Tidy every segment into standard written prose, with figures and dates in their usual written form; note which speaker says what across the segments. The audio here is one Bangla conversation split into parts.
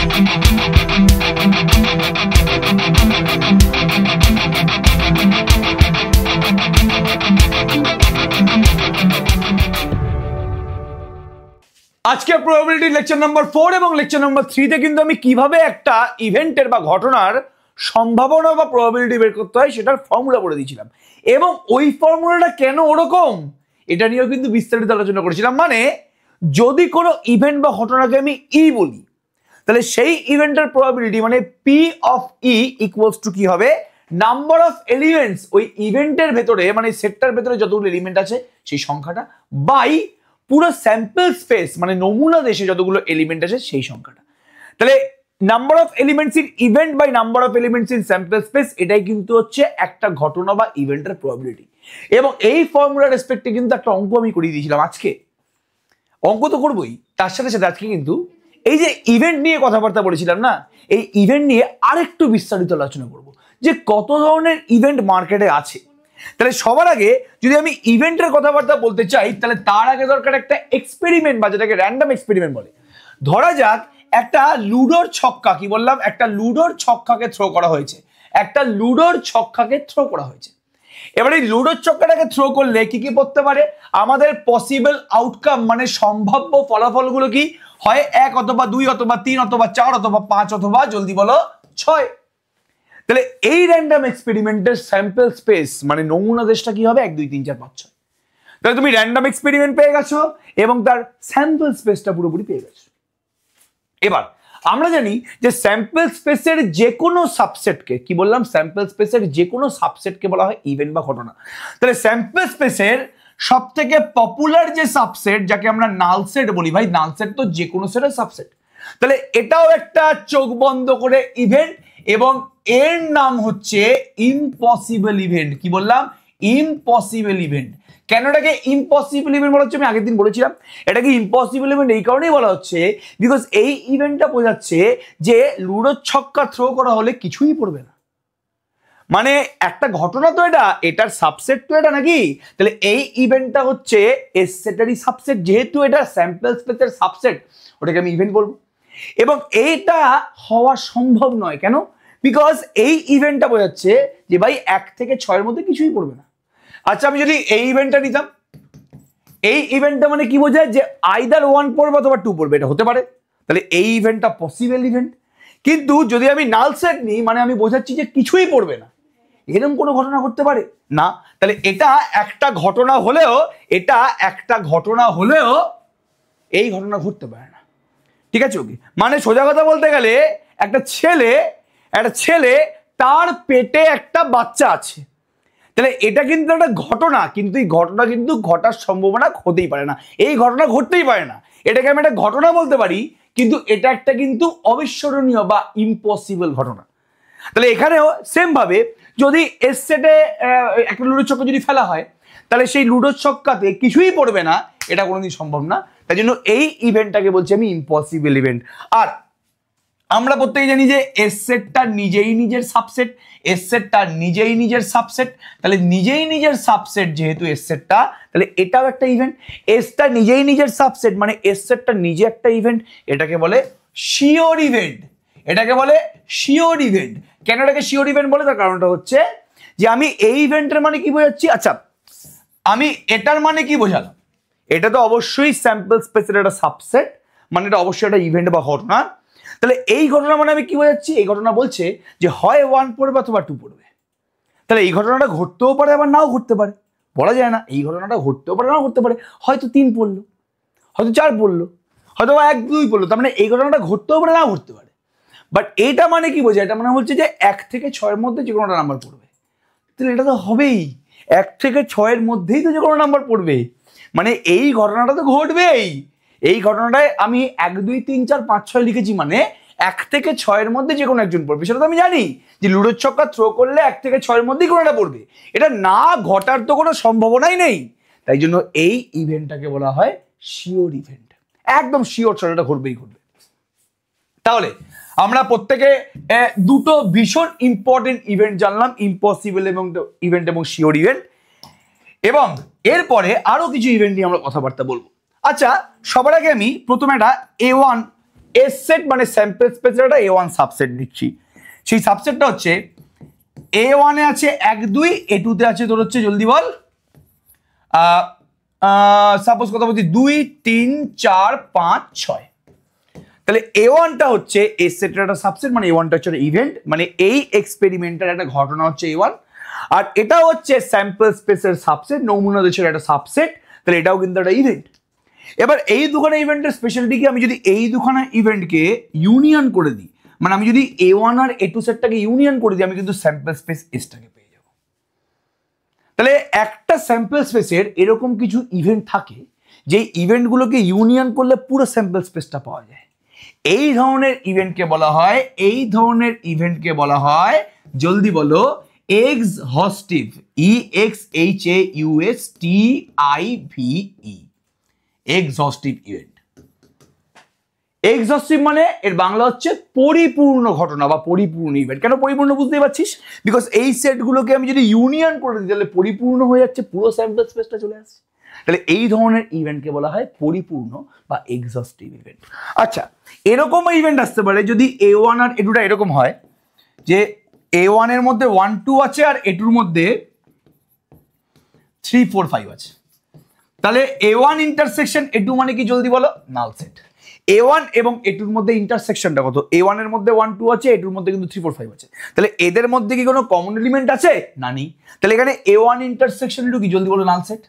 Speaker 1: আজকে প্রবাবিলিটি লেকচার নাম্বার 4 এবং লেকচার নাম্বার 3 তে কিন্তু আমি কিভাবে একটা ইভেন্টের বা ঘটনার সম্ভাবনা বা প্রবাবিলিটি বের করতে হয় সেটার ফর্মুলা বলে দিয়েছিলাম, এবং ওই ফর্মুলাটা কেন ওরকম এটা নিয়েও কিন্তু বিস্তারিত আলোচনা করেছিলাম। মানে যদি কোনো ইভেন্ট বা ঘটনাকে আমি ই বলি, তাহলে সেই ইভেন্টের প্রবাবিলিটি মানে P of E equals to কি হবে, নাম্বার অফ এলিমেন্টস ওই ইভেন্টের ভেতরে মানে সেটটার ভেতরে যতগুলো এলিমেন্ট আছে সেই সংখ্যাটা বাই পুরো স্যাম্পল স্পেস মানে নমুনা দেশে যতগুলো এলিমেন্ট আছে সেই সংখ্যাটা। তাহলে number of elements in event by number of elements in sample space, এটাই কিন্তু হচ্ছে একটা ঘটনা বা ইভেন্টের প্রবাবিলিটি। এবং এই ফর্মুলা রেসপেক্টে কিন্তু একটা অঙ্ক আমি করিয়ে দিয়েছিলাম। আজকে অঙ্ক তো করবোই, তার সাথে সাথে আজকে কিন্তু এই যে ইভেন্ট নিয়ে কথাবার্তা বলেছিলাম না, এই ইভেন্ট নিয়ে আরেকটু বিস্তারিত আলোচনা করব যে কত ধরনের ইভেন্ট মার্কেটে আছে। তাহলে সবার আগে যদি আমি ইভেন্টের কথাবার্তা বলতে চাই, তাহলে তার আগে দরকার একটা এক্সপেরিমেন্ট বা যেটাকে র্যান্ডম এক্সপেরিমেন্ট বলে। ধরা যাক একটা লুডোর ছক্কা, কি বললাম, একটা লুডোর ছক্কাকে থ্রো করা হয়েছে, একটা লুডোর ছক্কাকে থ্রো করা হয়েছে। এবার এই লুডোর ছক্কাটাকে থ্রো করলে কি কি পড়তে পারে, আমাদের পসিবল আউটকাম মানে সম্ভাব্য ফলাফলগুলো কি হয়, 1 অথবা 2 অথবা 3 অথবা 4 অথবা 5 অথবা জলদি বলো 6। তাহলে এই র্যান্ডম এক্সপেরিমেন্টের স্যাম্পল স্পেস মানে নমুনা দেশটা কি হবে, 1 2 3 4 5 6। তাহলে তুমি র্যান্ডম এক্সপেরিমেন্ট পেয়ে গেছো এবং তার স্যাম্পল স্পেসটা পুরোপুরি পেয়ে গেছো। এবার আমরা জানি যে স্যাম্পল স্পেসের যে কোনো সাবসেটকে, কি বললাম, স্যাম্পল স্পেসের যে কোনো সাবসেটকে বলা হয় ইভেন্ট বা ঘটনা। তাহলে স্যাম্পল স্পেসের সব থেকে পপুলার যে সাবসেট যাকে আমরা নাল সেট বলি, ভাই নাল সেট তো যে কোনো সেটের সাবসেট। তাহলে এটাও একটা চোখ বন্ধ করে ইভেন্ট এবং এর নাম হচ্ছে ইম্পসিবল ইভেন্ট। কি বললাম, ইম্পসিবল ইভেন্ট। কেন এটাকে ইম্পসিবল ইভেন্ট বলা হচ্ছে আমি আগের দিন বলেছিলাম। এটাকে ইম্পসিবল ইভেন্ট এই কারণেই বলা হচ্ছে বিকজ এই ইভেন্টটা বোঝাচ্ছে যে লুডোর ছক্কা থ্রো করা হলে কিছুই পড়বে না। মানে একটা ঘটনা তো এটা, এটার সাবসেট তো এটা নাকি, তাহলে এই ইভেন্টটা হচ্ছে এস সেটেরই সাবসেট। যেহেতু এটা স্যাম্পল স্পেসের সাবসেট, ওটাকে আমি ইভেন্ট বলবো। এবং এইটা হওয়া সম্ভব নয় কেন, বিকজ এই ইভেন্টটা বোঝাচ্ছে যে ভাই 1 থেকে 6 মধ্যে কিছুই পড়বে না। আচ্ছা আমি যদি এই ইভেন্টটা নিতাম, এই ইভেন্টটা মানে কি বোঝায় যে আইদার 1 পড়বে অথবা 2 পড়বে, এটা হতে পারে। তাহলে এই ইভেন্টটা পসিবল ইভেন্ট। কিন্তু যদি আমি নাল সেট নিই মানে আমি বোঝাচ্ছি যে কিছুই পড়বে না, এরকম কোনো ঘটনা ঘটতে পারে না। তাহলে এটা একটা ঘটনা হলেও, এটা একটা ঘটনা হলেও এই ঘটনা ঘটতে পারে না। ঠিক আছে ওকে, মানে সোজা কথা বলতে গেলে একটা ছেলে তার পেটে একটা বাচ্চা আছে, তাহলে এটা কিন্তু একটা ঘটনা, কিন্তু এই ঘটনা কিন্তু ঘটার সম্ভাবনা হতেই পারে না, এই ঘটনা ঘটতেই পারে না। এটাকে আমি একটা ঘটনা বলতে পারি, কিন্তু এটা একটা কিন্তু অবিস্মরণীয় বা ইম্পসিবল ঘটনা। তাহলে এখানেও সেম ভাবে যদি এস সেটে একটা লুডোর ছক্কা যদি ফেলা হয়, তাহলে সেই লুডোর ছক্কাতে কিছুই পড়বে না, এটা কোনোদিন সম্ভব না। তাই জন্য এই ইভেন্টটাকে বলছি আমি ইম্পসিবল ইভেন্ট। আর আমরা প্রত্যেকে জানি যে এস সেটটা নিজেই নিজের সাবসেট, এস সেটটা নিজেই নিজের সাবসেট। তাহলে নিজেই নিজের সাবসেট যেহেতু এস সেটটা, তাহলে এটাও একটা ইভেন্ট। এসটা নিজেই নিজের সাবসেট মানে এস সেটটা নিজে একটা ইভেন্ট, এটাকে বলে শিওর ইভেন্ট। এটাকে বলে শিওর ইভেন্ট। কেন এটাকে শিওর ইভেন্ট বলে, তার কারণটা হচ্ছে যে আমি এই ইভেন্টের মানে কি বোঝাচ্ছি, আচ্ছা আমি এটার মানে কি বোঝালাম, এটা তো অবশ্যই স্যাম্পল স্পেসের একটা সাবসেট, মানে এটা অবশ্যই একটা ইভেন্ট বা ঘটনা। তাহলে এই ঘটনা মানে আমি কি বোঝাচ্ছি, এই ঘটনা বলছে যে হয় 1 পড়বে অথবা 2 পড়বে। তাহলে এই ঘটনাটা ঘটতেও পারে আবার নাও ঘটতে পারে, বলা যায় না। এই ঘটনাটা ঘটতেও পারে নাও ঘটতে পারে, হয়তো 3 পড়লো, হয়তো 4 পড়লো, হয়তো 1 2 পড়লো। তার মানে এই ঘটনাটা ঘটতেও পারে নাও ঘটতে পারে। বাট এইটা মানে কি বোঝায়, এটা মানে হচ্ছে যে 1 থেকে 6 মধ্যে যে কোনো একটা নাম্বার পড়বে। তাহলে এটা তো হবেই, 1 থেকে 6 মধ্যেই তো যে কোনো নাম্বার পড়বে, মানে এই ঘটনাটা তো ঘটবেই। এই ঘটনাটায় আমি 1 2 3 4 5 6 লিখেছি, মানে 1 থেকে 6 মধ্যে যে কোনো একজন পড়বে। সেটা তো আমি জানি যে লুডোর ছক্কা থ্রো করলে 1 থেকে 6 মধ্যেই কোনো একটা পড়বে, এটা না ঘটার তো কোনো সম্ভাবনাই নেই। তাই জন্য এই ইভেন্টটাকে বলা হয় শিওর ইভেন্ট, একদম শিওর এটা ঘটবেই ঘটবে। তাহলে আমরা প্রত্যেকে দুটো ভীষণ ইম্পর্টেন্ট ইভেন্ট জানলাম, ইম্পসিবল এবং ইভেন্ট এবং শিওর ইভেন্ট, এবং এরপরে আরো কিছু ইভেন্ট নিয়ে আমরা কথাবার্তা বলবো। আচ্ছা সবার আগে আমি প্রথমে একটা A1 এস সেট মানে স্যাম্পল স্পেসের একটা A1 সাবসেট নিচ্ছি। সেই সাবসেটটা হচ্ছে A1 এ আছে 1 2, A2 তে আছে তোর হচ্ছে জলদি বল সাপোজ কথা বলছি 2 3 4 5 6। তাহলে A1 টা হচ্ছে এস সেটের একটা সাবসেট, মানে A1 টা হচ্ছে ইভেন্ট, মানে এই এক্সপেরিমেন্টের একটা ঘটনা হচ্ছে A1, আর এটা হচ্ছে স্যাম্পল স্পেসের সাবসেট, নমুনা দেশের একটা সাবসেট, তাহলে এটাও কিন্তু একটা ইভেন্ট। এবার এই দুখানা ইভেন্টের স্পেশালিটি কি, আমি যদি এই দুখানা ইভেন্টকে ইউনিয়ন করে দিই, মানে আমি যদি A1 আর A2 সেটটাকে ইউনিয়ন করে দিই, আমি কিন্তু স্যাম্পল স্পেস এসটাকে পেয়ে যাব। তাহলে একটা স্যাম্পল স্পেসের এরকম কিছু ইভেন্ট থাকে যে ইভেন্টগুলোকে ইউনিয়ন করলে পুরো স্যাম্পল স্পেসটা পাওয়া যায়। এই ধরনের ইভেন্টকে বলা হয় জলদি বলো এক্সহস্টিভ, EXHAUSTIVE, এক্সহস্টিভ ইভেন্ট। এক্সহস্টিভ মানে এর বাংলা হচ্ছে পরিপূর্ণ ঘটনা বা পরিপূর্ণ ইভেন্ট। কেন পরিপূর্ণ বুঝতেই পারছিস, বিকজ এই সেটগুলোকে আমি যদি ইউনিয়ন করে দিই তাহলে পরিপূর্ণ হয়ে যাচ্ছে, পুরো স্যাম্পল স্পেসটা চলে আসছে। তাহলে এই ধরনের ইভেন্টকে বলা হয় পরিপূর্ণ বা এক্সহস্টিভ ইভেন্ট। আচ্ছা, এরকম ইভেন্ট আসতে পারে যদি A1 আর A2 টা এরকম হয় যে A1 এর মধ্যে 1 2 আছে আর A2 এর মধ্যে 3 4 5 আছে। তাহলে A1 ইন্টারসেকশন A2 মানে কি জলদি বলো, নাল সেট। A1 এবং A2 এর মধ্যে ইন্টারসেকশনটা কত, A1 এর মধ্যে 1 2 আছে, A2 এর মধ্যে কিন্তু 3 4 5 আছে। তাহলে এদের মধ্যে কি কোনো কমন এলিমেন্ট আছে, না নেই। তাহলে এখানে A1 ইন্টারসেকশন A2 কি জলদি বলো, নাল সেট।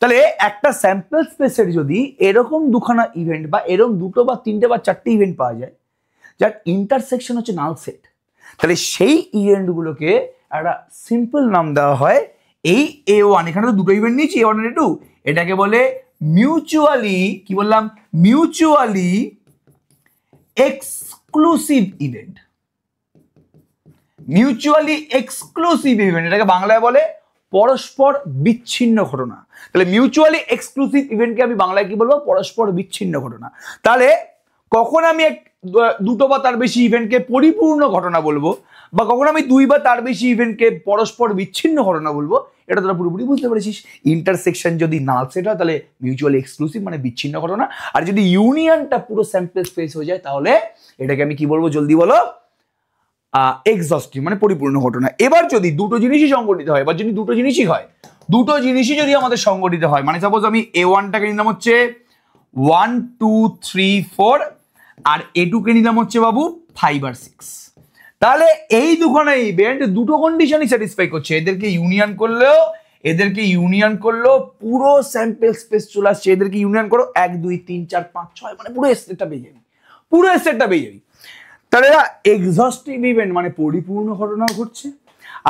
Speaker 1: তাহলে একটা স্যাম্পল স্পেসের যদি এরকম দুখানা ইভেন্ট বা এরকম দুটো বা তিনটে বা চারটে ইভেন্ট পাওয়া যায় যার ইন্টারসেকশন হচ্ছে নাল সেট, তাহলে সেই ইভেন্টগুলোকে একটা সিম্পল নাম দেওয়া হয় এই A1, এখানে তো দুটো ইভেন্ট নিয়েছি A1 আর A2, এটাকে বলে মিউচুয়ালি, কি বললাম, mutually exclusive event. Mutually exclusive event এটাকে বাংলায় বলে পরস্পর বিচ্ছিন্ন ঘটনা। তাহলে মিউচুয়ালি এক্সক্লুসিভ ইভেন্টকে আমি বাংলায় কি বলবো, পরস্পর বিচ্ছিন্ন ঘটনা। তাহলে কখন আমি দুটো বা তার বেশি ইভেন্টকে পরিপূর্ণ ঘটনা বলবো, বা কখন আমি দুই বা তার বেশি ইভেন্টকে পরস্পর বিচ্ছিন্ন ঘটনা বলবো, এটা তোরা পুরোপুরি বুঝতে পেরেছিস। ইন্টারসেকশন যদি নাল সেট হয় তাহলে মিউচুয়ালি এক্সক্লুসিভ মানে বিচ্ছিন্ন ঘটনা, আর যদি ইউনিয়নটা পুরো স্যাম্পল স্পেস হয়ে যায় তাহলে এটাকে আমি কি বলবো জলদি বলো, এক্সহস্টিভ মানে পরিপূর্ণ ঘটনা। এবার যদি দুটো জিনিসই সংগঠিত হয়, এবার যদি দুটো জিনিসই যদি আমাদের সংগঠিত হয়, মানে সাপোজ আমি A1 টাকে নিলাম হচ্ছে 1 2 3 4 আর A2 কে নিলাম হচ্ছে বাবু 5 আর 6, তাহলে এই দুখানা ইভেন্ট দুটো কন্ডিশনই স্যাটিসফাই করছে। এদেরকে ইউনিয়ন করলেও পুরো স্যাম্পল স্পেস চলে আসছে। এদেরকে ইউনিয়ন করো 1 2 3 4 5 6 মানে পুরো সেটটা পেয়ে যাবি। তাহলে এক্সহস্টিভ ইভেন্ট মানে পরিপূর্ণ ঘটনা ঘটছে।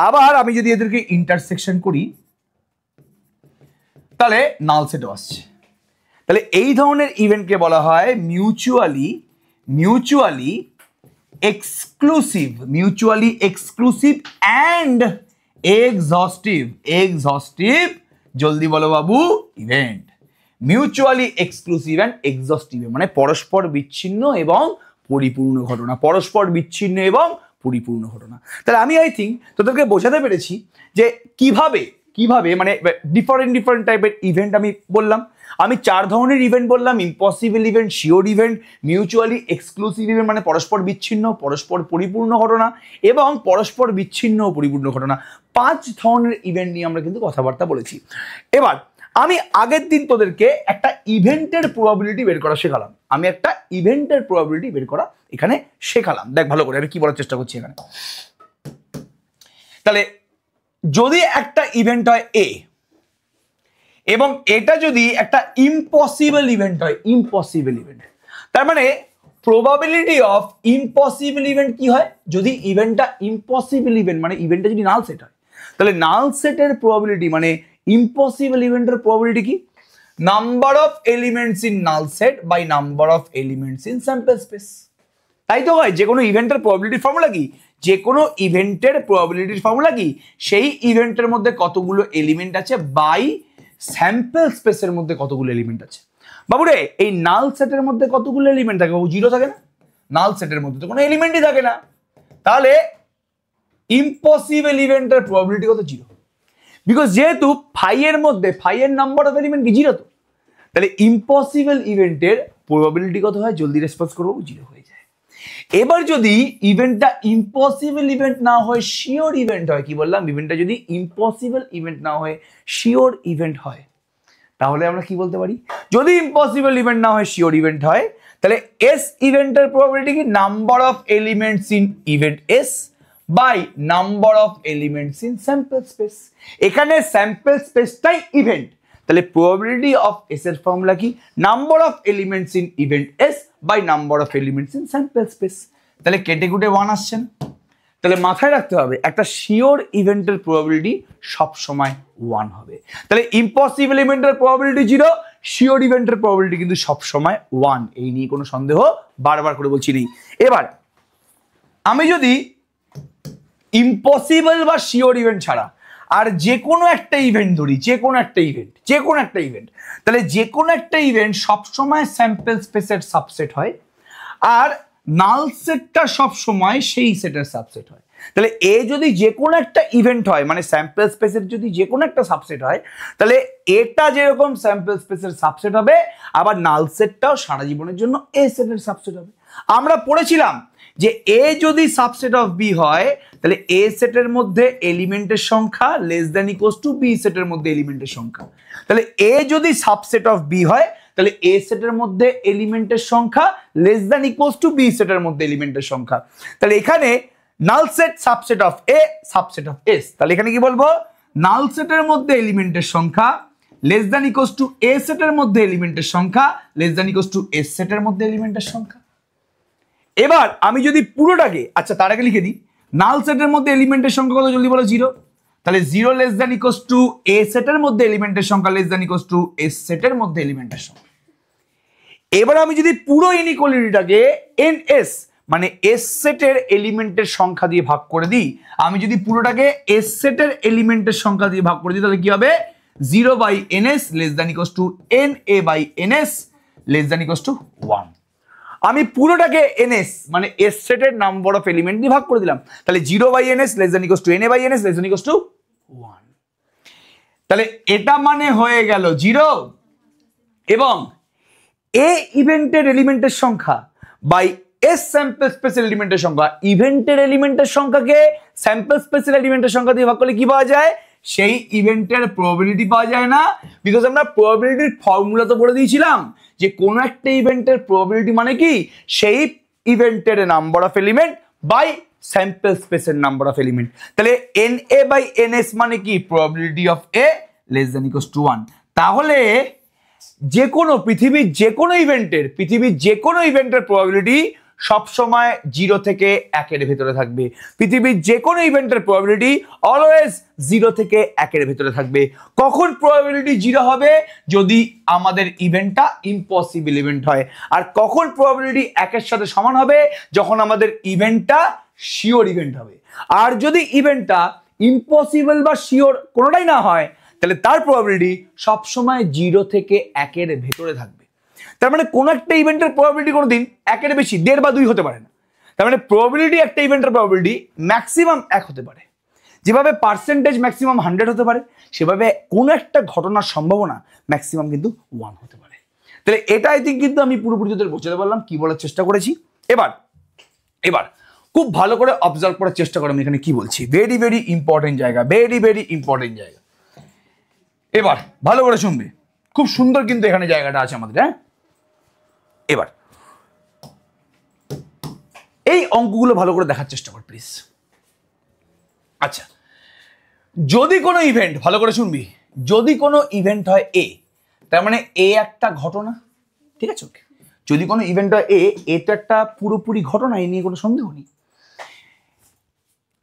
Speaker 1: আবার আমি যদি এদেরকে ইন্টারসেকশন করি তাহলে নাল সেটও আসছে। তাহলে এই ধরনের ইভেন্টকে বলা হয় মিউচুয়ালি এক্সক্লুসিভ অ্যান্ড এক্সহস্টিভ জলদি বলো বাবু ইভেন্ট। মিউচুয়ালি এক্সক্লুসিভ অ্যান্ড এক্সহস্টিভ মানে পরস্পর বিচ্ছিন্ন এবং পরিপূর্ণ ঘটনা, তাহলে আমি আই থিঙ্ক তোদেরকে বোঝাতে পেরেছি যে কিভাবে মানে ডিফারেন্ট টাইপের ইভেন্ট আমি বললাম। আমি 4 ধরনের ইভেন্ট বললাম, impossible event, sure event, mutually exclusive event মানে পরস্পর বিচ্ছিন্ন, পরস্পর পরিপূর্ণ ঘটনা এবং পরস্পর বিচ্ছিন্ন ও পরিপূর্ণ ঘটনা। 5 ধরনের ইভেন্ট নিয়ে আমরা কিন্তু কথাবার্তা বলেছি। এবার আমি আগের দিন তোদেরকে একটা ইভেন্টের প্রবাবিলিটি বের করা শেখালাম, এখানে শেখালাম। দেখ ভালো করে আমি কি বলার চেষ্টা করছি এখানে। তাহলে যদি একটা ইভেন্ট হয় A এবং এটা যদি একটা ইম্পসিবল ইভেন্ট হয়, তার মানে প্রবাবিলিটি অফ ইম্পসিবল ইভেন্ট কি হয়, যদি ইভেন্টটা ইম্পসিবল ইভেন্ট মানে ইভেন্টটা যদি নাল সেট হয়, তাহলে নাল সেটের প্রবাবিলিটি মানে ইম্পসিবল ইভেন্টের প্রবাবিলিটি কি, number of elements in null set by number of elements in sample space. তাই তো হয়, যে কোনো ইভেন্টের প্রবাবিলিটির ফর্মুলা কি, সেই ইভেন্টের মধ্যে কতগুলো এলিমেন্ট আছে বাই স্যাম্পল স্পেসের মধ্যে কতগুলো এলিমেন্ট আছে। বাবুরে এই নাল সেটের মধ্যে কতগুলো এলিমেন্ট থাকে, ও 0 থাকে না, নাল সেটের মধ্যে তো কোনো এলিমেন্টই থাকে না, তাহলে ইম্পসিবল ইভেন্টের প্রবাবিলিটি কত, 0, বিকজ যেহেতু ফাই এর নাম্বার অফ এলিমেন্ট কি 0, তো তাহলে ইম্পসিবল ইভেন্টের প্রবাবিলিটি কত হয়, জলদি রেসপন্স করবো, 0 হয়ে যায়। এবার যদি ইভেন্টটা ইম্পসিবল ইভেন্ট না হয়, শিওর ইভেন্ট হয়, কি বললাম, ইভেন্টটা যদি ইম্পসিবল ইভেন্ট না হয় শিওর ইভেন্ট হয়, তাহলে আমরা কি বলতে পারি, যদি ইম্পসিবল ইভেন্ট না হয় শিওর ইভেন্ট হয়, তাহলে এস ইভেন্টের প্রবাবিলিটি কি, number of elements in event S by number of elements in sample space. এখানে স্যাম্পল স্পেসটাই ইভেন্ট, তাহলে প্রবাবিলিটি অফ এস এর ফর্মুলা কি, number of elements in event S by number of elements in sample space. তাহলে কেটে কুটে 1 আসছে না, তাহলে মাথায় রাখতে হবে একটা শিওর ইভেন্টের প্রবাবিলিটি সব সময় 1 হবে। তাহলে ইম্পসিবল ইভেন্টের প্রবাবিলিটি 0, শিওর ইভেন্টের প্রবাবিলিটি কিন্তু সব সময় 1, এই নিয়ে কোনো সন্দেহ বারবার করে বলছি নেই। এবার আমি যদি ইম্পসিবল বা শিওর ইভেন্ট ছাড়া আর যে কোনো একটা ইভেন্ট ধরি, যে কোনো একটা ইভেন্ট, তাহলে যে কোনো একটা ইভেন্ট সবসময় স্যাম্পল স্পেসের সাবসেট হয়, আর নাল সেটটা সবসময় সেই সেটের সাবসেট হয়। তাহলে এ যদি যে কোনো একটা ইভেন্ট হয়, মানে স্যাম্পল স্পেসের যদি যে কোনো একটা সাবসেট হয়, তাহলে এটা যেরকম স্যাম্পল স্পেসের সাবসেট হবে, আবার নাল সেটটাও সারা জীবনের জন্য এ সেটের সাবসেট হবে। আমরা পড়েছিলাম যে এ যদি সাবসেট অফ বি হয়, তাহলে এ সেটের মধ্যে এলিমেন্টের সংখ্যা less than equals to B সেটের মধ্যে এলিমেন্টের সংখ্যা। তাহলে এ যদি সাবসেট অফ বি হয়, তাহলে এ সেটের মধ্যে এলিমেন্টের সংখ্যা less than equals to B সেটের মধ্যে এলিমেন্টের সংখ্যা। তাহলে এখানে null set subset of A subset of S, তাহলে এখানে কি বলবো, নাল সেটের মধ্যে এলিমেন্টের সংখ্যা less than equals to A সেটের মধ্যে এলিমেন্টের সংখ্যা less than equals to S সেটের মধ্যে এলিমেন্টের সংখ্যা। এবার আমি যদি পুরোটাকে, আচ্ছা তার আগে লিখে দিই, নাল সেটের মধ্যে এলিমেন্টের সংখ্যা কত, জলদি বলো, 0, তাহলে 0 less than equals to A সেটের মধ্যে এলিমেন্টের সংখ্যা less than equals to S সেটের মধ্যে এলিমেন্টের সংখ্যা। এবার আমি যদি পুরো ইনইকুয়ালিটিটাকে এন এস মানে এস সেটের এলিমেন্টের সংখ্যা দিয়ে ভাগ করে দিই, আমি যদি পুরোটাকে এস সেটের এলিমেন্টের সংখ্যা দিয়ে ভাগ করে দিই, তাহলে কি হবে, 0 by n S less than equals to n A by n S less than equals to 1। আমি পুরোটাকে এনএস মানে এস সেটের নাম্বার অফ এলিমেন্ট দিয়ে ভাগ করে দিলাম, তাহলে 0 by n S less than equals to n A by n S less than equals to 1। তাহলে এটা মানে হয়ে গেল 0 এবং এ ইভেন্টের এলিমেন্টের সংখ্যা বাই এস স্যাম্পল স্পেসের এলিমেন্টের সংখ্যা। ইভেন্টের এলিমেন্টের সংখ্যাকে স্যাম্পল স্পেসের এলিমেন্টের সংখ্যা দিয়ে ভাগ করলে কি পাওয়া যায়, সেই ইভেন্টের প্রবাবিলিটি পাওয়া যায় না, বিকজ আমরা প্রবাবিলিটির ফর্মুলা তো বলে দিয়েছিলাম যে কোন একটা ইভেন্টের প্রবাবিলিটি মানে কি, সেই ইভেন্টের number of element by sample স্পেসের নাম্বার অফ এলিমেন্ট। তাহলে n A by n S মানে কি, probability of A less than equals to 1। তাহলে যে কোনো পৃথিবীর যে কোনো ইভেন্টের প্রবাবিলিটি সবসময় 0 থেকে 1 এর ভেতরে থাকবে। পৃথিবীর যে কোনো ইভেন্টের প্রবাবিলিটি অলওয়েজ 0 থেকে 1 এর ভেতরে থাকবে। কখন প্রবাবিলিটি 0 হবে, যদি আমাদের ইভেন্টটা ইম্পসিবল ইভেন্ট হয়। আর কখন প্রবাবিলিটি 1 এর সাথে সমান হবে, যখন আমাদের ইভেন্টটা শিওর ইভেন্ট হবে। আর যদি ইভেন্টটা ইম্পসিবল বা শিওর কোনোটাই না হয়, তাহলে তার প্রবাবিলিটি সবসময় 0 থেকে 1 এর ভেতরে থাকবে। তার মানে কোন একটা ইভেন্টের প্রবাবিলিটি কোনোদিন 1 এর বেশি 1.5 বা 2 হতে পারে না। তার মানে প্রবাবিলিটি একটা ইভেন্টের প্রবাবিলিটি ম্যাক্সিমাম 1 হতে পারে। যেভাবে পার্সেন্টেজ ম্যাক্সিমাম 100 হতে পারে, সেভাবে কোন একটা ঘটনার সম্ভাবনা ম্যাক্সিমাম কিন্তু 1 হতে পারে। তাহলে এটা আই থিঙ্ক কিন্তু আমি পুরোপুরি তোদের বোঝাতে পারলাম, কি বলার চেষ্টা করেছি। এবার খুব ভালো করে অবজার্ভ করার চেষ্টা করো আমি এখানে কি বলছি। ভেরি ভেরি ইম্পর্টেন্ট জায়গা, ভেরি ভেরি ইম্পর্টেন্ট জায়গা। এবার ভালো করে শুনবে, খুব সুন্দর কিন্তু এখানে জায়গাটা আছে আমাদের। হ্যাঁ, এবার এই অঙ্কগুলো ভালো করে দেখার চেষ্টা কর প্লিজ। আচ্ছা, যদি কোনো ইভেন্ট, ভালো করে শুনবি, যদি কোনো ইভেন্ট হয় এ, তার মানে এ একটা ঘটনা, ঠিক আছে? যদি কোনো ইভেন্ট হয় এ তো একটা পুরোপুরি ঘটনা, এই নিয়ে কোনো সন্দেহ নেই।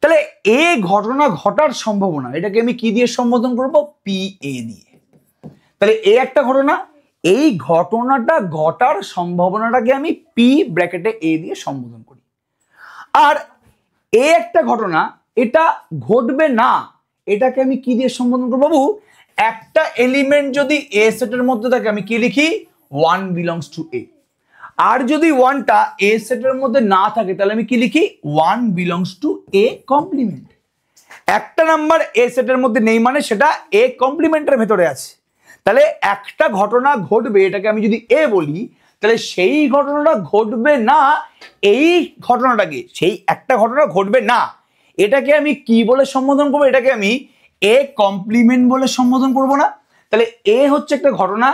Speaker 1: তাহলে এ ঘটনা ঘটার সম্ভাবনা, এটাকে আমি কি দিয়ে সম্বোধন করব, পি এ দিয়ে। তাহলে এ একটা ঘটনা, এই ঘটনাটা ঘটার সম্ভাবনাটাকে আমি পি ব্র্যাকেটে এ দিয়ে সম্বোধন করি। আর এ একটা ঘটনা, এটা ঘটবে না, এটাকে আমি কি দিয়ে সম্বোধন করব বাবু, একটা এলিমেন্ট যদি এ সেটের মধ্যে থাকে আমি কি লিখি, 1 বিলংস টু এ। আর যদি 1টা এ সেটের মধ্যে না থাকে, তাহলে আমি কি লিখি, 1 বিলংস টু এ কমপ্লিমেন্ট। একটা নাম্বার এ সেটের মধ্যে নেই মানে সেটা এ কমপ্লিমেন্টের ভেতরে আছে। তাহলে একটা ঘটনা ঘটবে, এটাকে আমি যদি এ বলি, তাহলে সেই ঘটনাটা ঘটবে না, এই ঘটনাটাকে, সেই একটা ঘটনা ঘটবে না, এটাকে আমি কি বলে সম্বোধন করবো? এটাকে আমি এ কমপ্লিমেন্ট বলে সম্বোধন করব না? তাহলে এ হচ্ছে একটা ঘটনা,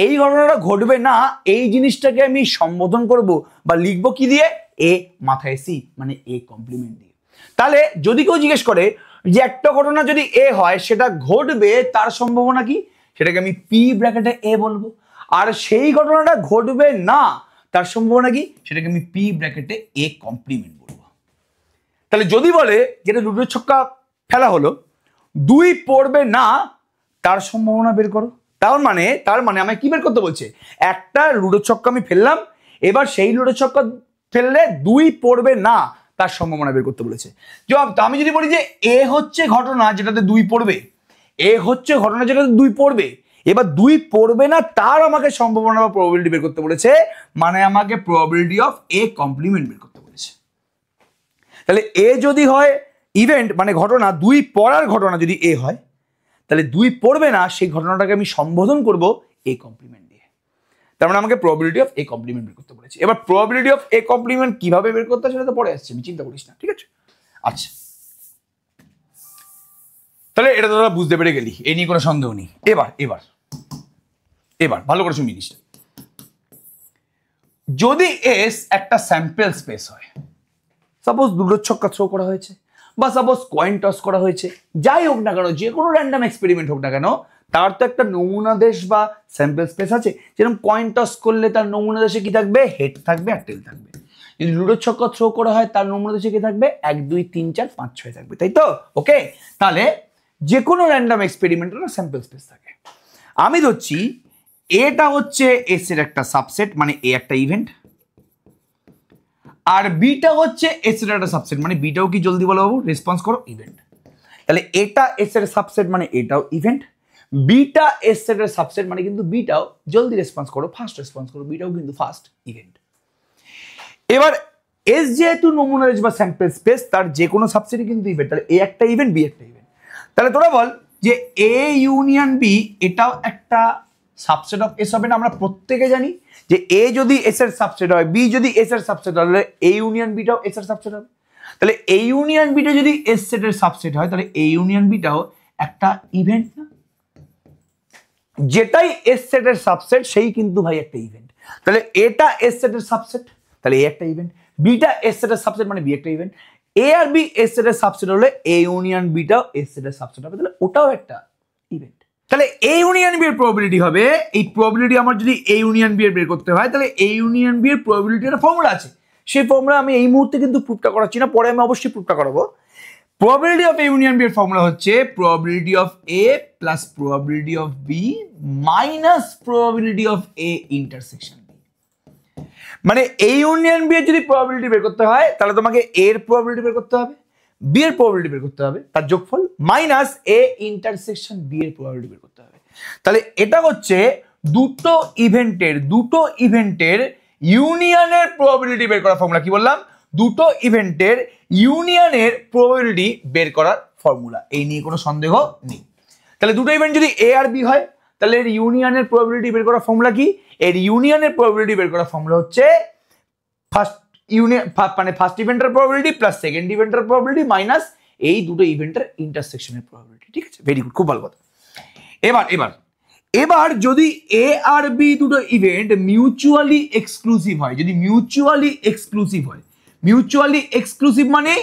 Speaker 1: এই ঘটনাটা ঘটবে না, এই জিনিসটাকে আমি সম্বোধন করব বা লিখবো কি দিয়ে? এ মাথায় সি, মানে এ কমপ্লিমেন্ট দিয়ে। তাহলে যদি কেউ জিজ্ঞেস করে যে একটা ঘটনা যদি এ হয় সেটা ঘটবে তার সম্ভাবনা কি, সেটাকে আমি পি ব্র্যাকেটে এ বলবো। আর সেই ঘটনাটা ঘটবে না তার সম্ভাবনা কি, সেটাকে আমি পি ব্র্যাকেটে এ কমপ্লিমেন্ট বলবো। তাহলে যদি বলে যেটা লুডোর ছক্কা ফেলা হলো, 2 পড়বে না তার সম্ভাবনা বের করো। তার মানে আমায় কি বের করতে বলছে? একটা লুডো ছক্কা আমি ফেললাম, এবার সেই লুডো ছক্কা ফেললে 2 পড়বে না তার সম্ভাবনা বের করতে বলেছে। জবাব, আমি যদি বলি যে এ হচ্ছে ঘটনা যেটাতে 2 পড়বে, এ হচ্ছে ঘটনা যেটাতে 2 পড়বে, এবার 2 পড়বে না তার আমাকে সম্ভাবনা বা প্রবাবিলিটি বের করতে বলেছে, মানে আমাকে প্রবাবিলিটি অফ এ কমপ্লিমেন্ট বের করতে বলেছে। তাহলে এ যদি হয় ইভেন্ট মানে ঘটনা, 2 পড়ার ঘটনা যদি এ হয়, তাহলে 2 পড়বে না সেই ঘটনাটাকে আমি সম্বোধন করব এ কমপ্লিমেন্ট দিয়ে। তার মানে আমাকে প্রবাবিলিটি অফ এ কমপ্লিমেন্ট বের করতে বলেছে। এবার প্রবাবিলিটি অফ এ কমপ্লিমেন্ট কিভাবে বের করতে হয় সেটা তো পরে আসছে, আমি চিন্তা করিস না, ঠিক আছে? আচ্ছা, তাহলে এটা তোরা বুঝতে পেরে গেলি, এ নিয়ে কোনো সন্দেহ নেই। এবার এবার এবার ভালো করে শুনি জিনিসটা। যদি এস একটা স্যাম্পল স্পেস হয়, সাপোজ দুটো ছক্কা থ্রো করা হয়েছে বা সাপোজ কয়েন টস করা হয়েছে, যাই হোক না কেন, যে কোনো র্যান্ডম এক্সপেরিমেন্ট হোক না কেন, তার তো একটা নমুনা দেশ বা স্যাম্পল স্পেস আছে। যেরকম কয়েন টস করলে তার নমুনা দেশে কি থাকবে? হেড থাকবে আর টেল থাকবে। যদি লুডো ছক্কা থ্রো করা হয় তার নমুনা দেশে কি থাকবে? 1 2 3 4 5 6 থাকবে, তাই তো? ওকে, তাহলে যে কোনো র্যান্ডম এক্সপেরিমেন্টের স্যাম্পল স্পেস থাকে। আমি ধরছি এটা হচ্ছে এস এর একটা সাবসেট, মানে এ একটা ইভেন্ট, আর বিটা হচ্ছে এস এর একটা সাবসেট, মানে বিটাও কি, জলদি বলো বাবু, রেসপন্স করো, ইভেন্ট। তাহলে এটা এস এর সাবসেট মানে এটাও ইভেন্ট, বিটা এস এর সাবসেট মানে কিন্তু বিটাও, জলদি রেসপন্স করো, ফাস্ট রেসপন্স করো, বিটাও কিন্তু ফাস্ট ইভেন্ট। এবার এস যেহেতু নমুনা দেশ বা স্যাম্পল স্পেস, তার যে কোনো সাবসেটই কিন্তু ইভেন্ট। তাহলে এ একটা ইভেন্ট, বি একটা ইভেন্ট। তাহলে তোরা বল যে এ ইউনিয়ন বি এটাও একটা সাবসেট অফ এস হবে না? আমরা প্রত্যেকে জানি যে এ যদি এস এর সাবসেট হয়, বি যদি এস এর সাবসেট হয়, তাহলে এ ইউনিয়ন বিটাও এস এর সাবসেট হবে। তাহলে এ ইউনিয়ন বিটা যদি এস সেটের সাবসেট হয়, তাহলে এ ইউনিয়ন বিটাও একটা ইভেন্ট না? যেটাই এস সেটের সাবসেট সেই কিন্তু ভাই একটা ইভেন্ট। তাহলে এটা এস সেটের সাবসেট, তাহলে এ একটা ইভেন্ট, বিটা এস সেটের সাবসেট মানে বি একটা ইভেন্ট, এ আর বি এস সেটের সাবসেট হলে এ ইউনিয়ন বিটাও এস সেটের সাবসেট হবে, তাহলে ওটাও একটা ইভেন্ট। তাহলে এ ইউনিয়ন বি এর প্রবাবিলিটি হবে, এই প্রবাবিলিটি আমার যদি এ ইউনিয়ন বি এর বের করতে হয়, তাহলে এ ইউনিয়ন বি এর প্রবাবিলিটির একটা ফর্মুলা আছে। সেই ফর্মুলা আমি এই মুহূর্তে কিন্তু প্রুফটা করাচ্ছি না, পরে আমি অবশ্যই প্রুফটা করাবো। Probability of A union B এর ফর্মুলা হচ্ছে probability of A plus probability of B minus probability of A intersection B. মানে এ ইউনিয়ন বি এর যদি প্রবাবিলিটি বের করতে হয়, তাহলে তোমাকে এর প্রবাবিলিটি বের করতে হবে, বি এর প্রবাবিলিটি বের করতে হবে, তার যোগফল, মাইনাস এ ইন্টারসেকশন বি এর প্রবাবিলিটি বের করতে হবে। তাহলে এটা হচ্ছে দুটো ইভেন্টের ইউনিয়নের প্রবাবিলিটি বের করার ফর্মুলা। কি বললাম? দুটো ইভেন্টের ইউনিয়নের প্রবাবিলিটি বের করার ফর্মুলা। এই নিয়ে কোনো সন্দেহ নেই। তাহলে দুটো ইভেন্ট যদি এ আর বি হয়, তাহলে এর ইউনিয়নের প্রবাবিলিটি বের করার ফর্মুলা কি? এর ইউনিয়নের প্রবাবিলিটি বের করার ফর্মুলা হচ্ছে ফার্স্ট ইভেন্টের প্রবাবিলিটি প্লাস সেকেন্ড ইভেন্টের প্রবাবিলিটি মাইনাস এই দুটো ইভেন্টের ইন্টারসেকশনের প্রবাবিলিটি। ঠিক আছে, ভেরি গুড, খুব ভালো কথা। এবার যদি এ আর বি দুটো ইভেন্ট মিউচুয়ালি এক্সক্লুসিভ হয়, যদি মিউচুয়ালি এক্সক্লুসিভ মানে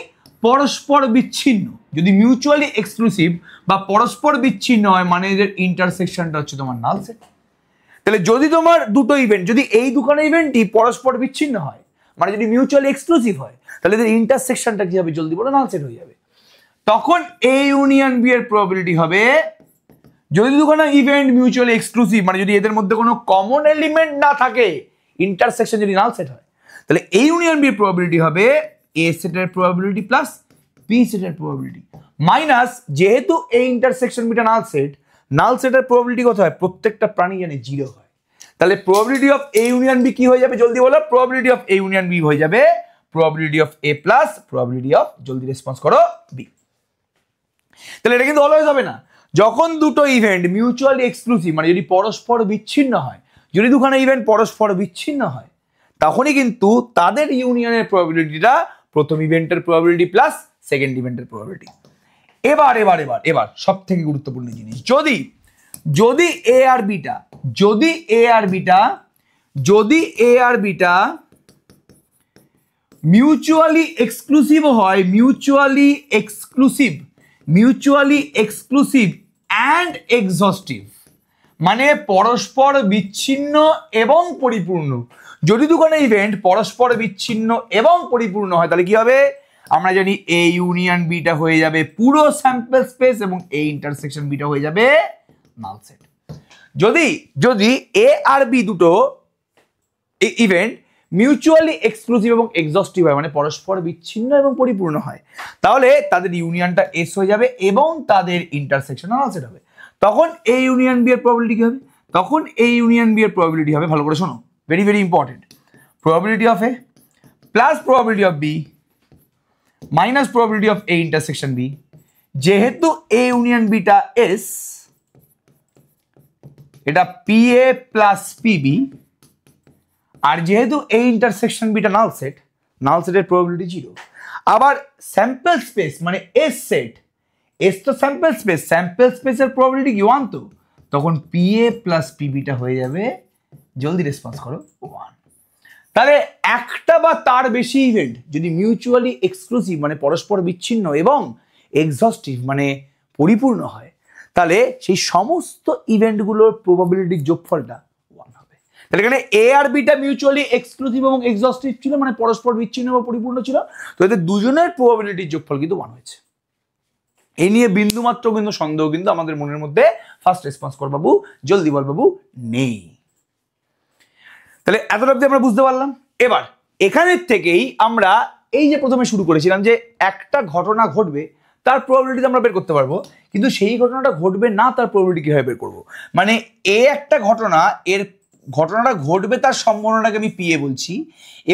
Speaker 1: পরস্পর বিচ্ছিন্ন, যদি মিউচুয়ালি এক্সক্লুসিভ বা পরস্পর বিচ্ছিন্ন হয়, মানে এদের ইন্টারসেকশনটা হচ্ছে তোমার নাল সেট। তাহলে যদি তোমার দুটো ইভেন্ট, যদি এই দুখানা ইভেন্টই পরস্পর বিচ্ছিন্ন হয়, মানে যদি মিউচুয়ালি এক্সক্লুসিভ হয়, তাহলে এদের ইন্টারসেকশনটা কি হবে? জলদি বলো, নাল সেট হয়ে যাবে। তখন এ ইউনিয়ন বি এর প্রবাবিলিটি হবে, যদি দুখানা ইভেন্ট মিউচুয়ালি এক্সক্লুসিভ মানে যদি এদের মধ্যে কোনো কমন এলিমেন্ট না থাকে, ইন্টারসেকশন যদি নাল সেট হয়, তাহলে এ ইউনিয়ন বি এর প্রবাবিলিটি হবে এ সেটের প্রবাবিলিটি প্লাস বি সেটের প্রবাবিলিটি মাইনাস, যেহেতু এই ইন্টারসেকশন বিটা নাল সেটের প্রবাবিলিটি কত হয়? প্রত্যেকটা প্রাণী জানে 0 হয়। তাহলে probability of A union B কি হয়ে যাবে? জলদি বলো। Probability of A union B হয়ে যাবে probability of A plus probability of, জলদি রেসপন্স করো, বি। তাহলে এটা কিন্তু অলওয়েজ হবে না। যখন দুটো ইভেন্ট মিউচুয়ালি এক্সক্লুসিভ মানে যদি পরস্পর বিচ্ছিন্ন হয়, যদি দুখানা ইভেন্ট পরস্পর বিচ্ছিন্ন হয় তখনই কিন্তু তাদের ইউনিয়নের প্রবাবিলিটিটা প্রথম ইভেন্টের প্রবাবিলিটি প্লাস সেকেন্ড ইভেন্টের প্রবাবিলিটি। এবার এবার এবার এবার সব থেকে গুরুত্বপূর্ণ জিনিস, যদি যদি এ আর বিটা যদি এ আর বিটা মিউচুয়ালি এক্সক্লুসিভ হয়, মিউচুয়ালি এক্সক্লুসিভ অ্যান্ড এক্সস্টিভ, মানে পরস্পর বিচ্ছিন্ন এবং পরিপূর্ণ। যদি দুখানা ইভেন্ট পরস্পর বিচ্ছিন্ন এবং পরিপূর্ণ হয় তাহলে কি হবে? আমরা জানি এ ইউনিয়ন বিটা হয়ে যাবে পুরো স্যাম্পল স্পেস এবং এ ইন্টারসেকশন বিটা হয়ে যাবে নাল সেট। যদি যদি এ আর বি দুটো ইভেন্ট মিউচুয়ালি এক্সক্লুসিভ এবং এক্সস্টিভ হয়, মানে পরস্পর বিচ্ছিন্ন এবং পরিপূর্ণ হয়, তাহলে তাদের ইউনিয়নটা এস হয়ে যাবে এবং তাদের ইন্টারসেকশন নাল সেট হবে। তখন এ ইউনিয়ন বি এর প্রবাবিলিটি কি হবে? তখন এ ইউনিয়ন বি এর প্রবাবিলিটি হবে, ভালো করে শোনো, very very important, probability of A plus probability of B minus probability of A intersection B. যেহেতু এ ইউনিয়ন বিটা এস, এটা পি এ প্লাস পিবি, আর যেহেতু এ ইন্টারসেকশন বিটা নাল সেটের প্রবাবিলিটি 0। আবার স্যাম্পল স্পেস মানে এস সেট, এস তো স্যাম্পল স্পেসের প্রবাবিলিটি কি 1, তো তখন পি এ প্লাস পিবিটা হয়ে যাবে, জলদি রেসপন্স করো, 1। তাহলে একটা বা তার বেশি ইভেন্ট যদি মিউচুয়ালি এক্সক্লুসিভ মানে পরস্পর বিচ্ছিন্ন এবং এক্সস্টিভ মানে পরিপূর্ণ হয়, তাহলে সেই সমস্ত ইভেন্টগুলোর প্রবাবিলিটির যোগফলটা 1 হবে। তাহলে এখানে এ আর বিটা মিউচুয়ালি এক্সক্লুসিভ এবং এক্সস্টিভ ছিল, মানে পরস্পর বিচ্ছিন্ন এবং পরিপূর্ণ ছিল, তো এদের দুজনের প্রবাবিলিটির যোগফল কিন্তু 1 হয়েছে। এই নিয়ে বিন্দুমাত্র কিন্তু সন্দেহ কিন্তু আমাদের মনের মধ্যে ফার্স্ট রেসপন্স কর বাবু, জলদি বল বাবু, নেই। তাহলে এতটা অবধি আমরা বুঝতে পারলাম। এবার এখানের থেকেই আমরা এই যে প্রথমে শুরু করেছিলাম যে একটা ঘটনা ঘটবে তার প্রবাবিলিটি আমরা বের করতে পারবো, কিন্তু সেই ঘটনাটা ঘটবে না তার প্রবাবিলিটি কিভাবে বের করবো? মানে এ একটা ঘটনা, এর ঘটনাটা ঘটবে তার সম্ভাবনাটাকে আমি পি এ বলছি,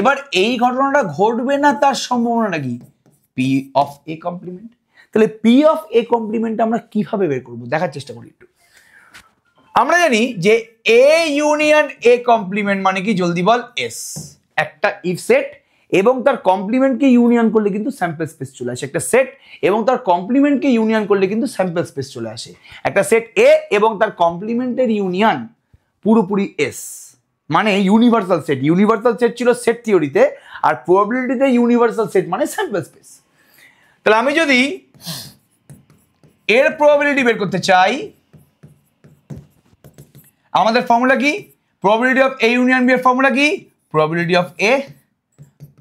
Speaker 1: এবার এই ঘটনাটা ঘটবে না তার সম্ভাবনাটা কি? P of A complement. তাহলে পি অফ এ কমপ্লিমেন্ট আমরা কিভাবে বের করবো দেখার চেষ্টা করি একটু। আমরা জানি যে এ ইউনিয়ন এ কমপ্লিমেন্ট মানে কি, জলদি বল, এস। একটা ইফ সেট এবং তার কমপ্লিমেন্টকে ইউনিয়ন করলে কিন্তু স্যাম্পল স্পেস চলে আসে। একটা সেট এবং তার কমপ্লিমেন্টকে ইউনিয়ন করলে কিন্তু স্যাম্পল স্পেস চলে আসে। একটা সেট এ এবং তার কমপ্লিমেন্টের ইউনিয়ন পুরোপুরি এস, মানে ইউনিভার্সাল সেট। ইউনিভার্সাল সেট ছিল সেট থিওরিতে, আর প্রবাবিলিটিতে ইউনিভার্সাল সেট মানে স্যাম্পল স্পেস। তাহলে আমি যদি এর প্রবাবিলিটি বের করতে চাই, আমাদের ফর্মুলা কি? Probability of A union B এর ফর্মুলা কি? Probability of A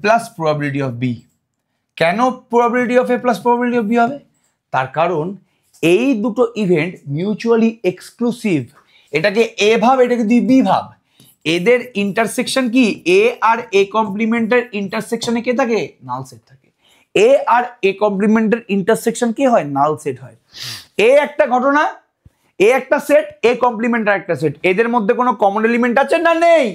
Speaker 1: plus probability of B. কেন probability of A plus probability of B হবে? তার কারণ এই দুটো ইভেন্ট মিউচুয়ালি এক্সক্লুসিভ। এটাকে এ ভাব, এটাকে তুই বি ভাব, এদের ইন্টারসেকশন কি? এ আর এ কমপ্লিমেন্টের ইন্টারসেকশনে কে থাকে? নাল সেট থাকে। এ আর এ কমপ্লিমেন্টের ইন্টারসেকশন কি হয়? নাল সেট হয়। এ একটা ঘটনা, এ একটা সেট, এ কমপ্লিমেন্ট আর একটা সেট, এদের মধ্যে কোনো কমন এলিমেন্ট আছে না? নেই।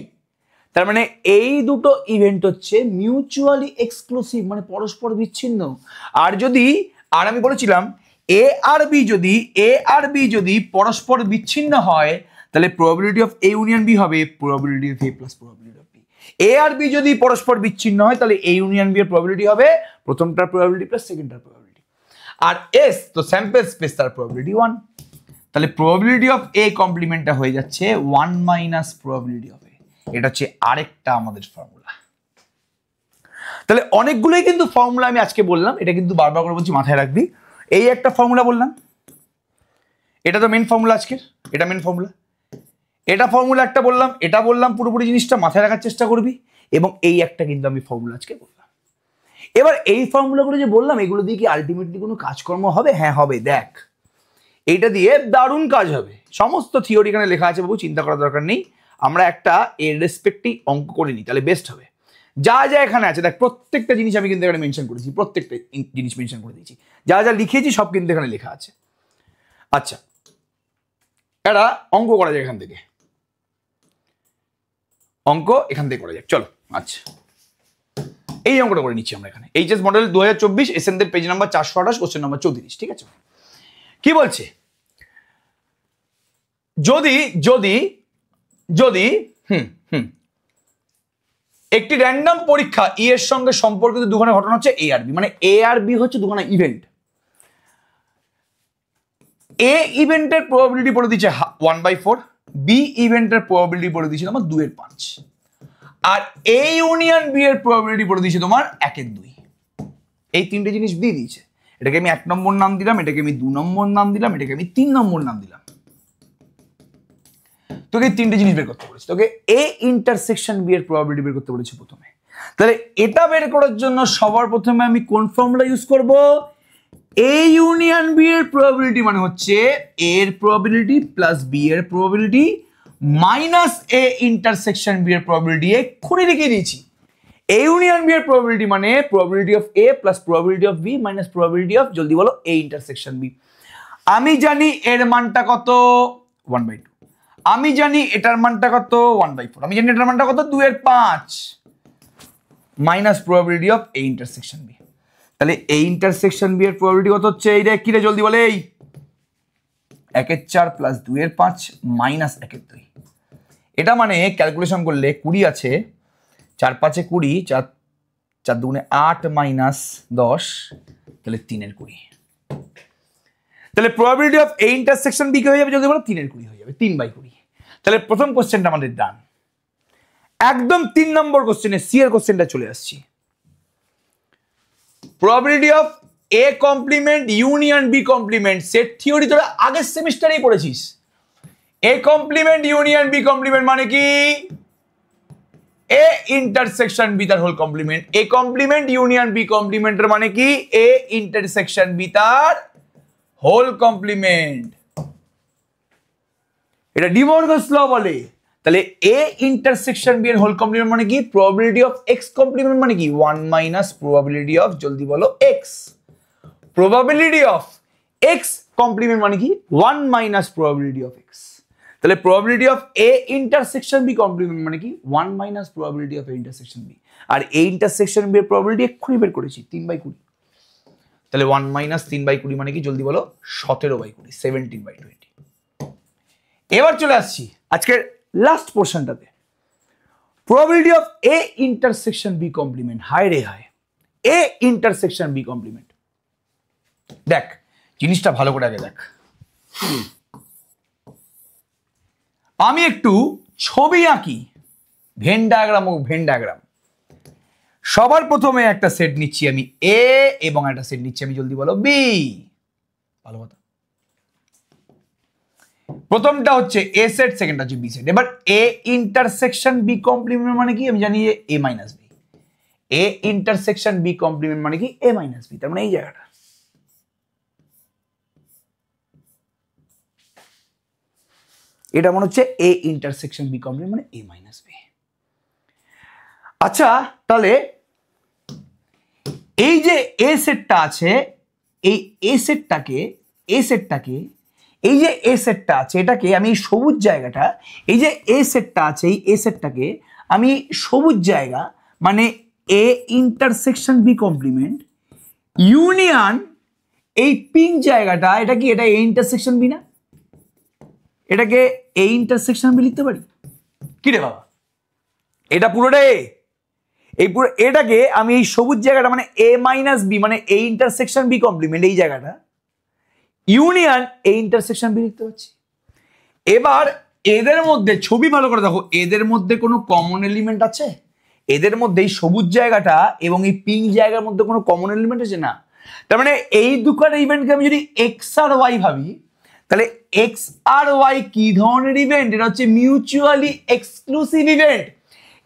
Speaker 1: তার মানে এই দুটো ইভেন্ট হচ্ছে মিউচুয়ালি এক্সক্লুসিভ মানে পরস্পর বিচ্ছিন্ন। আর যদি, আর আমি বলেছিলাম এ আর বি যদি পরস্পর বিচ্ছিন্ন হয় তাহলে probability of A union B হবে probability of A plus probability of B. A আর বি যদি পরস্পর বিচ্ছিন্ন হয় তাহলে এ ইউনিয়ন বি এর প্রবাবিলিটি হবে প্রথমটার প্রবাবিলিটি প্লাস সেকেন্ডটার প্রবাবিলিটি। আর এস তো স্যাম্পল স্পেস, তার প্রবাবিলিটি 1। তাহলে প্রবাবিলিটি অফ এ কমপ্লিমেন্টটা হয়ে যাচ্ছে 1 মাইনাস প্রবাবিলিটি অফ এ। এটা হচ্ছে আরেকটা আমাদের ফর্মুলা। তাহলে অনেকগুলোই কিন্তু ফর্মুলা আমি আজকে বললাম, এটা কিন্তু বারবার করে বলছি, মাথায় রাখবি। এই একটা ফর্মুলা বললাম, এটা তো মেন ফর্মুলা আজকের, এটা মেন ফর্মুলা। এটা ফর্মুলা একটা বললাম, এটা বললাম, পুরোপুরি জিনিসটা মাথায় রাখার চেষ্টা করবি। এবং এই একটা কিন্তু আমি ফর্মুলা আজকে বললাম। এবার এই ফর্মুলাগুলো যে বললাম এগুলো দিয়ে কি আলটিমেটলি কোনো কাজকর্ম হবে? হ্যাঁ হবে। দেখ, এইটা দিয়ে দারুণ কাজ হবে। সমস্ত থিওরি এখানে লেখা আছে বাবু, চিন্তা করার দরকার নেই। আমরা একটা এর রেসপেক্টেই অঙ্ক করে নিই, তাহলে বেস্ট হবে। যা যা এখানে আছে দেখ, প্রত্যেকটা জিনিস আমি কিন্তু এখানে মেনশন করেছি, প্রত্যেকটা জিনিস মেনশন করে দিয়েছি। যা যা লিখেছি সব কিন্তু এখানে লেখা আছে। আচ্ছা, একটা অঙ্ক করা যায় এখান থেকে, অঙ্ক এখান থেকে করা যাক, চলো। আচ্ছা, এই অঙ্কটা করে নিচ্ছি আমরা এখানে। এইচএস মডেল 2024 এসএনদের পেজ নাম্বার 428, কোশ্চেন নাম্বার 34। ঠিক আছে, কি বলছে? যদি যদি যদি একটি র্যান্ডম পরীক্ষা ই এর সঙ্গে সম্পর্কিত দুখানা ঘটনা হচ্ছে এ আর বি, মানে এ আর বি হচ্ছে দুখানা ইভেন্ট। এ ইভেন্টের প্রবাবিলিটি বলে দিচ্ছে 1/4, বি ইভেন্টের প্রবাবিলিটি বলে দিচ্ছে তোমার 2/5, আর এ ইউনিয়ন বি এর প্রবাবিলিটি বলে দিচ্ছে তোমার 1/2। এই তিনটে জিনিস দিয়ে দিয়েছে। এটাকে আমি 1 নম্বর নাম দিলাম, এটাকে আমি 2 নম্বর নাম দিলাম, এটাকে আমি 3 নম্বর নাম দিলাম। তোকে তিনটে জিনিস বের করতে বলেছে, তোকে এ ইন্টারসেকশন বি এর প্রবাবিলিটি বের করতে বলেছে প্রথমে। তাহলে এটা বের করার জন্য সবার প্রথমে আমি কোন ফর্মুলা ইউজ করব? এ ইউনিয়ন বি এর প্রবাবিলিটি মানে হচ্ছে এ এর প্রবাবিলিটি প্লাস বি এর probability minus A intersection B এর প্রবাবিলিটি। এক্ষুনি লিখে দিয়েছি। এ ইউনিয়ন বি এর প্রবাবিলিটি মানে probability of A plus probability of B minus probability of, জলদি বলো, এ ইন্টারসেকশন বি। আমি জানি এর মানটা কত 1/2, আমি জানি এটার মানটা কত 1/4, আমি জানি এটার মানটা কত 2/5 minus probability of A intersection B. তাহলে এ ইন্টারসেকশন বি এর প্রবাবিলিটি কত হচ্ছে? এইটা কি রে, জলদি বলে, এই 1/4 প্লাস 2/5 মাইনাস 1/2। এটা মানে ক্যালকুলেশন করলে 20 আছে, 4 5 20, 4 4 2 8 মাইনাস 10, তাহলে 3/20। তাহলে probability of A intersection B কি হয়ে যাবে? যদি বলো 3/20 হয়ে যাবে, 3/20। তাহলে প্রথম কোশ্চেনটা আমাদের ডান। একদম 3 নম্বর কোশ্চেনে সি এর কোশ্চেনটা চলে আসছি। Probability of A complement union B complement, set theory তোরা আগের সেমিস্টারেই পড়েছিস। A complement union B complement মানে কি? এ ইন্টারসেকশন বি তার whole complement. A complement union B কমপ্লিমেন্টের মানে কি? এ ইন্টারসেকশন বি তার হোল কমপ্লিমেন্ট। এটা ডি মর্গানস ল বলে। তাহলে এ ইন্টারসেকশন বি এর হোল কমপ্লিমেন্ট মানে কি? প্রবাবিলিটি অফ এক্স কমপ্লিমেন্ট মানে কি? 1 মাইনাস প্রবাবিলিটি অফ, জলদি বলো, X. Probability of X complement মানে কি? 1 মাইনাস প্রবাবিলিটি অফ এক্স। তাহলে probability of A intersection B complement মানে কি? 1 minus probability of A intersection B. আর এ ইন্টারসেকশন বি এর প্রবাবিলিটি এক্ষুনি বের করেছি 3/20। তাহলে 1 মাইনাস 3/20 মানে কি? জলদি বলো, 17/20, 17/20। এবার চলে আসছি আজকের লাস্ট পোর্শনটাতে। Probability of A intersection B complement. হাই রে হাই, এ ইন্টারসেকশন বি কমপ্লিমেন্ট। দেখ জিনিসটা ভালো করে আগে দেখ। আমি একটু ছবি আঁকি, ভেন ডায়াগ্রাম ও ভেন ডায়াগ্রাম। সবার প্রথমে একটা সেট নিচ্ছি আমি এ এবং একটা সেট নিচ্ছি আমি, জলদি বলো, বি। ভালো কথা। প্রথমটা হচ্ছে এ সেট, সেকেন্ডটা হচ্ছে বি সেট। এবার এ ইন্টারসেকশন বি কমপ্লিমেন্ট মানে কি? আমি জানি A minus B. A intersection B complement মানে কি? A minus B. তার মানে এই জায়গাটা। এটা মনে হচ্ছে এ ইন্টারসেকশন বি কমপ্লিমেন্ট মানে এ মাইনাস বি। আচ্ছা, তাহলে এই যে এ সেটটা আছে, এই এ সেটটাকে এই যে এ সেটটা আছে এটাকে আমি সবুজ জায়গাটা, এই যে এ সেটটা আছে এই এ সেটটাকে আমি সবুজ জায়গা মানে A intersection B complement union এই পিঙ্ক জায়গাটা, এটা কি? এটা এ ইন্টারসেকশন বি না? এটাকে এ ইন্টারসেকশন বি লিখতে পারি কি রে বাবা? এটা পুরোটা এ, এই পুরো এটাকে আমি এই সবুজ জায়গাটা মানে এ মাইনাস বি মানে এ ইন্টারসেকশন বি কমপ্লিমেন্ট এই জায়গাটা ইউনিয়ন এ ইন্টারসেকশন বি লিখতে পারছি। এবার এদের মধ্যে ছবি ভালো করে দেখো, এদের মধ্যে কোনো কমন এলিমেন্ট আছে? এদের মধ্যে এই সবুজ জায়গাটা এবং এই পিঙ্ক জায়গার মধ্যে কোনো কমন এলিমেন্ট আছে না। তার মানে এই দুখানা ইভেন্টকে আমি যদি এক্স আর ওয়াই ভাবি, তাহলে এক্স আর ওয়াই কি ধরনের ইভেন্ট? এটা হচ্ছে মিউচুয়ালি এক্সক্লুসিভ ইভেন্ট।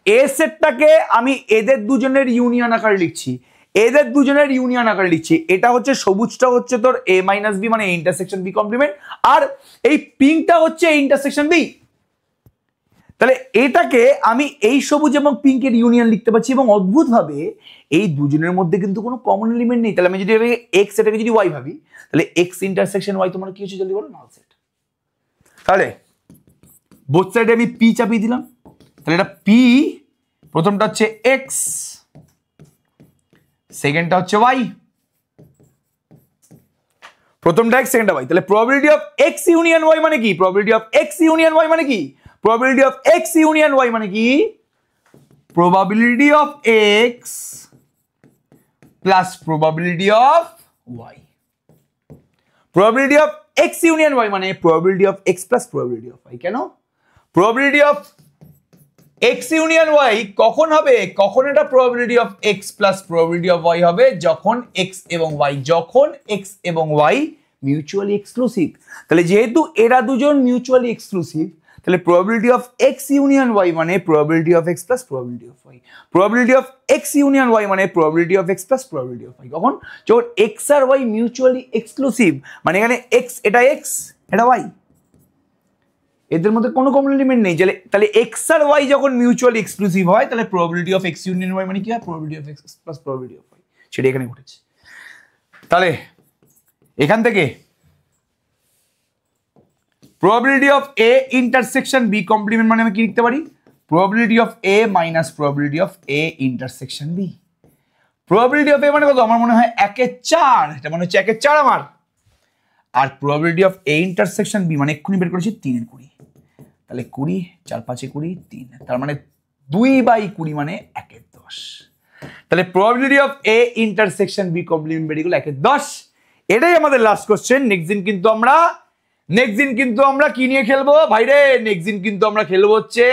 Speaker 1: এ সেটটাকে আমি এদের দুজনের ইউনিয়ন আকার লিখছি, এদের দুজনের ইউনিয়ন আকার লিখছি। এটা হচ্ছে সবুজটা হচ্ছে তোর এ মাইনাস বি মানে ইন্টারসেকশন বি কমপ্লিমেন্ট, আর এই পিঙ্কটা হচ্ছে ইন্টারসেকশন বি। তাহলে এটাকে আমি এই সবুজ এবং পিঙ্কের ইউনিয়ন লিখতে পারছি এবং অদ্ভুতভাবে এই দুজনের মধ্যে কিন্তু কোনো কমন এলিমেন্ট নেই। তাহলে আমি যদি এক্স এটাকে যদি ওয়াই ভাবি, তাহলে এক্স ইন্টারসেকশন ওয়াই তোমার কি হচ্ছে? জলদি বলো, নাল সেট। তাহলে বোথ সাইডে আমি পি চাপিয়ে দিলাম। তাহলে এটা পি, প্রথমটা হচ্ছে এক্স, সেকেন্ডটা হচ্ছে ওয়াই। প্রথমটা এক্স, সেকেন্ডটা ওয়াই। তাহলে probability of X union Y মানে কি? Probability of X union Y মানে কি? Probability of X union Y মানে কি probability of X plus probability of Y. Probability of X union Y মানে probability of X plus probability of Y. কেন? Probability of X union Y কখন হবে? কখন এটা probability of X plus probability of Y হবে? যখন এক্স এবং ওয়াই মিউচুয়ালি এক্সক্লুসিভ। তাহলে যেহেতু এরা দুজন মিউচুয়ালি এক্সক্লুসিভ, তাহলে probability of X union Y মানে probability of X plus probability of Y. Probability of X union Y মানে probability of X plus probability of Y. কখন? যখন এক্স আর ওয়াই মিউচুয়ালি এক্সক্লুসিভ, মানে এখানে এক্স এটা এক্স এটা ওয়াই, এদের মধ্যে কোনো কমন এলিমেন্ট নেই। তাহলে এক্স আর ওয়াই যখন মিউচুয়ালি এক্সক্লুসিভ হয়, তাহলে probability of X union Y মানে কি হয়? Probability of X plus probability of Y. সেটা এখানে ঘটেছে। তাহলে এখান থেকে probability of A intersection B complement মানে আমি কি লিখতে পারি? Probability of A minus probability of A intersection B. Probability of A মানে কত? আমার মনে হয় 1/4, এটা মনে হচ্ছে 1/4 আমার। আর probability of A intersection B মানে এক্ষুনি বের করেছি 3/20। তাহলে 20 4 5 20 3, তার মানে 2/20 মানে 1/10। তাহলে probability of A intersection B complement বেরিয়ে গেল 1/10। এটাই আমাদের লাস্ট কোশ্চেন। নেক্সট দিন কিন্তু আমরা কি নিয়ে খেলবো ভাইরে? নেক্সট দিন কিন্তু আমরা খেলবো হচ্ছে,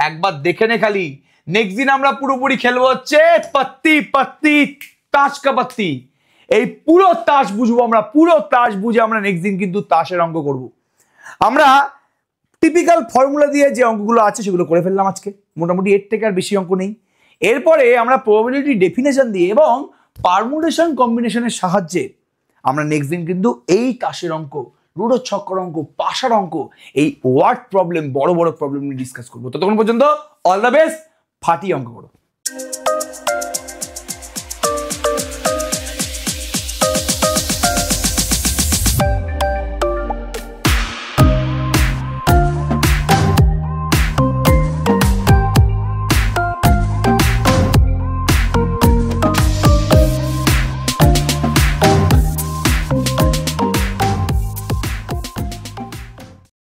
Speaker 1: একবার দেখে নে খালি, নেক্সট দিন আমরা পুরোপুরি খেলবো হচ্ছে পত্তি পত্তি তাস কা পত্তি। এই পুরো তাস বুঝবো আমরা, পুরো তাস বুঝে আমরা নেক্সট দিন কিন্তু তাসের অঙ্ক করব। আমরা টিপিক্যাল ফর্মুলা দিয়ে যে অঙ্কগুলো আছে সেগুলো করে ফেললাম আজকে, মোটামুটি এর থেকে আর বেশি অঙ্ক নেই। এরপরে আমরা প্রবাবিলিটি ডেফিনেশন দিয়ে এবং পারমুটেশন কম্বিনেশনের সাহায্যে আমরা নেক্সট দিন কিন্তু এই তাসের অঙ্ক, লুডো ছক্কর অঙ্ক, পাশার অঙ্ক, এই ওয়ার্ড প্রবলেম, বড় বড় প্রবলেম নিয়ে ডিসকাস করবো। ততক্ষণ পর্যন্ত অল দ্য বেস্ট, ফাটিয়ে অঙ্ক করো।